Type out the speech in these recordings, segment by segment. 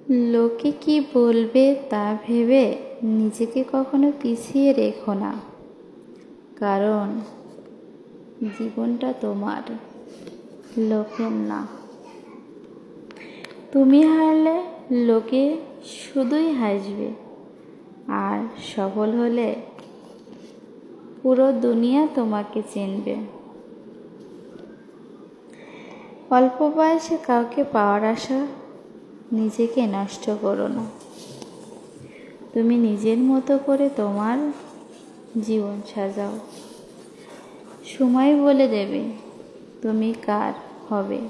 লোকে কি বলবে তা ভেবে নিজেকে কখনো পিছিয়ে রেখো না, কারণ জীবনটা তোমার, লোকের না। তুমি হারলে লোকে শুধুই হাসবে, আর সফল হলে পুরো দুনিয়া তোমাকে চিনবে। অল্প বয়সে কাউকে পাওয়ার আশা নিজেকে নষ্ট করো না। তুমি নিজের মতো করে তোমার জীবন সাজাও। সময় বলে দেবে তুমি কার হবে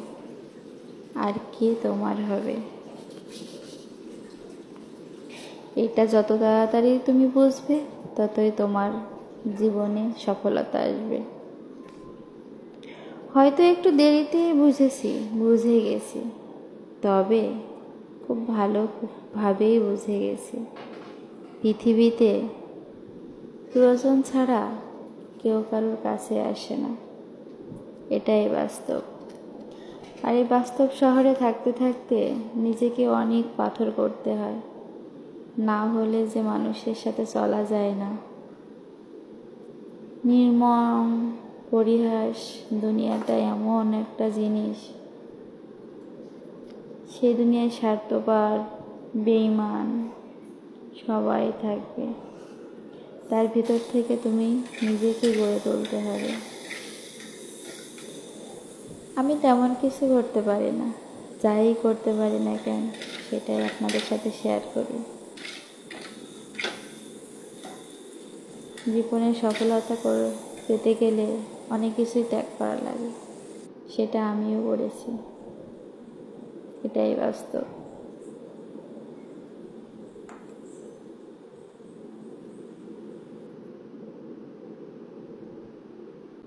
আর কে তোমার হবে। এটা যত তাড়াতাড়ি তুমি বুঝবে, ততই তোমার জীবনে সফলতা আসবে। হয়তো একটু দেরিতে বুঝে গেছি, তবে খুব ভালোভাবেই বুঝে গেছি। পৃথিবীতে প্রয়োজন ছাড়া কেউ কারোর কাছে আসে না, এটাই বাস্তব। আর এই বাস্তব শহরে থাকতে থাকতে নিজেকে অনেক পাথর করতে হয়, না হলে যে মানুষের সাথে চলা যায় না। নির্মম পরিহাস, দুনিয়াটা এমন একটা জিনিস, সেই দুনিয়ায় স্বার্থপর, বেঈমান সবাই থাকবে। তার ভিতর থেকে তুমি নিজেকে গড়ে তুলতে হবে। আমি তেমন কিছু করতে পারি না, যাই করতে পারি না কেন সেটাই আপনাদের সাথে শেয়ার করি। জীবনে সফলতা পেতে গেলে অনেক কিছুই ত্যাগ করা লাগে, সেটা আমিও করেছি, এটাই বাস্তব।